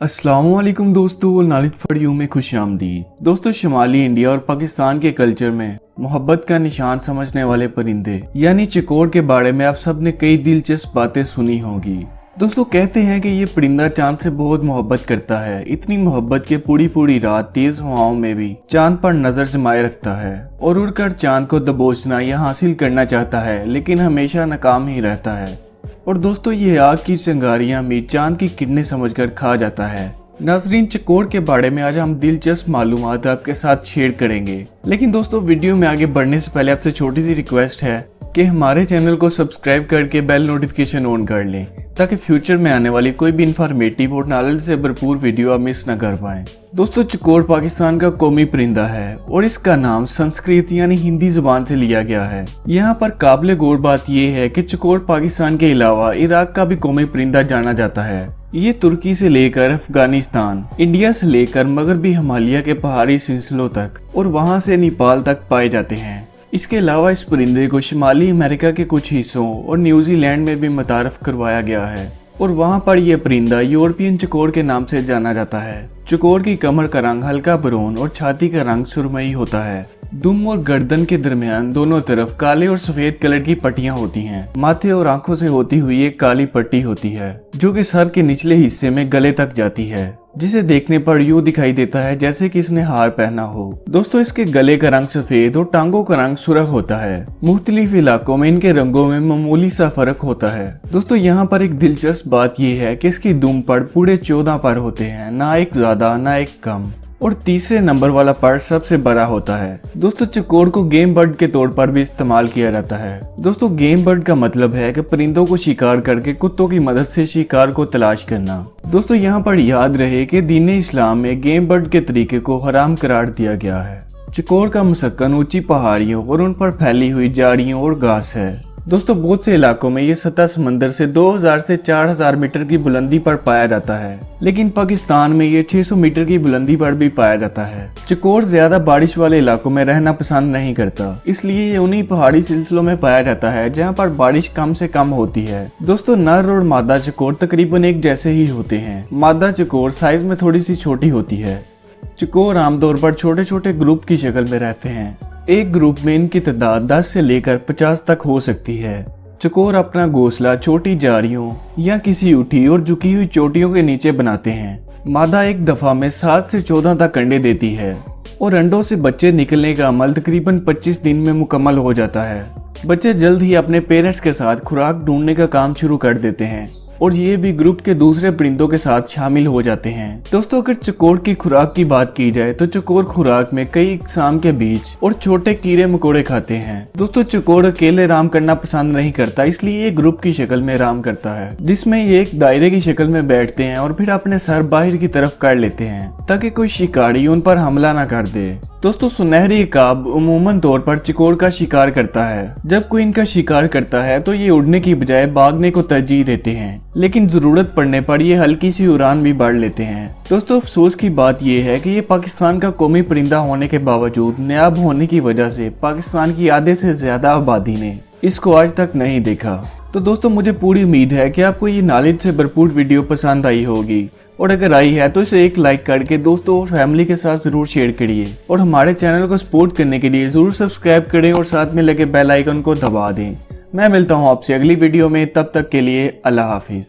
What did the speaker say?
अस्सलामुअलैकुम दोस्तों, knowledge for you में खुश आमदीद। दोस्तों, शुमाली इंडिया और पाकिस्तान के कल्चर में मोहब्बत का निशान समझने वाले परिंदे यानी चिकोर के बारे में आप सब ने कई दिलचस्प बातें सुनी होगी। दोस्तों, कहते हैं कि ये परिंदा चांद से बहुत मोहब्बत करता है। इतनी मोहब्बत के पूरी पूरी रात तेज हवाओं में भी चांद पर नजर जमाए रखता है और उड़कर चांद को दबोचना या हासिल करना चाहता है, लेकिन हमेशा नाकाम ही रहता है। और दोस्तों, ये आग की चिंगारियां भी चांद की किरणें समझकर खा जाता है। नाजरीन, चिकोर के बारे में आज हम दिलचस्प मालूमात आपके साथ शेयर करेंगे, लेकिन दोस्तों वीडियो में आगे बढ़ने से पहले आपसे छोटी सी रिक्वेस्ट है कि हमारे चैनल को सब्सक्राइब करके बेल नोटिफिकेशन ऑन कर लें ताकि फ्यूचर में आने वाली कोई भी इंफॉर्मेटिव और नॉलेज से भरपूर वीडियो आप मिस न कर पाएं। दोस्तों, चिकोर पाकिस्तान का कौमी परिंदा है और इसका नाम संस्कृत यानी हिंदी जुबान से लिया गया है। यहाँ पर काबिल गौर बात यह है कि चिकोर पाकिस्तान के अलावा इराक का भी कौमी परिंदा जाना जाता है। ये तुर्की से लेकर अफगानिस्तान, इंडिया से लेकर मगरबी हिमालय के पहाड़ी सिलसिलों तक और वहाँ से नेपाल तक पाए जाते हैं। इसके अलावा इस परिंदे को शुमाली अमेरिका के कुछ हिस्सों और न्यूजीलैंड में भी मुतारफ करवाया गया है और वहाँ पर यह परिंदा यूरोपियन चिकोर के नाम से जाना जाता है। चिकोर की कमर का रंग हल्का ब्राउन और छाती का रंग सुरमई होता है। दुम और गर्दन के दरमियान दोनों तरफ काले और सफेद कलर की पट्टियां होती हैं। माथे और आंखों से होती हुई एक काली पट्टी होती है जो कि सर के निचले हिस्से में गले तक जाती है, जिसे देखने पर यूं दिखाई देता है जैसे कि इसने हार पहना हो। दोस्तों, इसके गले का रंग सफेद और टांगों का रंग सुर्ख होता है। मुख्तलिफ इलाकों में इनके रंगों में मामूली सा फर्क होता है। दोस्तों, यहाँ पर एक दिलचस्प बात यह है कि इसकी दुम पड़ पूरे 14 पर होते हैं, ना एक ज्यादा ना एक कम, और तीसरे नंबर वाला पार्ट सबसे बड़ा होता है। दोस्तों, चिकोर को गेम बर्ड के तौर पर भी इस्तेमाल किया जाता है। दोस्तों, गेम बर्ड का मतलब है कि परिंदों को शिकार करके कुत्तों की मदद से शिकार को तलाश करना। दोस्तों, यहाँ पर याद रहे कि दीन इस्लाम में गेम बर्ड के तरीके को हराम करार दिया गया है। चिकोर का मुसक्कन ऊंची पहाड़ियों और उन पर फैली हुई झाड़ियों और घास है। दोस्तों, बहुत से इलाकों में ये सतह समंदर से 2000 से 4000 मीटर की बुलंदी पर पाया जाता है, लेकिन पाकिस्तान में ये 600 मीटर की बुलंदी पर भी पाया जाता है। चिकोर ज्यादा बारिश वाले इलाकों में रहना पसंद नहीं करता, इसलिए ये उन्हीं पहाड़ी सिलसिलों में पाया जाता है जहाँ पर बारिश कम से कम होती है। दोस्तों, नर और मादा चिकोर तकरीबन एक जैसे ही होते हैं। मादा चिकोर साइज में थोड़ी सी छोटी होती है। चिकोर आमतौर पर छोटे छोटे ग्रुप की शक्ल में रहते हैं। एक ग्रुप में इनकी तादाद 10 से लेकर 50 तक हो सकती है। चिकोर अपना घोंसला छोटी झाड़ियों या किसी उठी और झुकी हुई चोटियों के नीचे बनाते हैं। मादा एक दफा में 7 से 14 तक अंडे देती है और अंडों से बच्चे निकलने का अमल तकरीबन 25 दिन में मुकम्मल हो जाता है। बच्चे जल्द ही अपने पेरेंट्स के साथ खुराक ढूंढने का काम शुरू कर देते हैं और ये भी ग्रुप के दूसरे परिंदों के साथ शामिल हो जाते हैं। दोस्तों, अगर चिकोर की खुराक की बात की जाए तो चिकोर खुराक में कई इकसाम के बीज और छोटे कीड़े मकोड़े खाते हैं। दोस्तों, चिकोर अकेले आराम करना पसंद नहीं करता, इसलिए ये ग्रुप की शक्ल में आराम करता है, जिसमें ये एक दायरे की शक्ल में बैठते हैं और फिर अपने सर बाहर की तरफ कर लेते हैं ताकि कोई शिकारी उन पर हमला न कर दे। दोस्तों, सुनहरी इकाब उमूमन तौर पर चिकोर का शिकार करता है। जब कोई इनका शिकार करता है तो ये उड़ने की बजाय भागने को तरजीह देते हैं, लेकिन जरूरत पड़ने पर ये हल्की सी उड़ान भी बढ़ लेते हैं। दोस्तों, अफसोस की बात यह है कि ये पाकिस्तान का कौमी परिंदा होने के बावजूद नायाब होने की वजह से पाकिस्तान की आधे से ज्यादा आबादी ने इसको आज तक नहीं देखा। तो दोस्तों, मुझे पूरी उम्मीद है कि आपको ये नॉलेज से भरपूर वीडियो पसंद आई होगी, और अगर आई है तो इसे एक लाइक करके दोस्तों और फैमिली के साथ जरूर शेयर करिए और हमारे चैनल को सपोर्ट करने के लिए जरूर सब्सक्राइब करें और साथ में लगे बेल आइकन को दबा दें। मैं मिलता हूं आपसे अगली वीडियो में, तब तक के लिए अल्लाह हाफिज।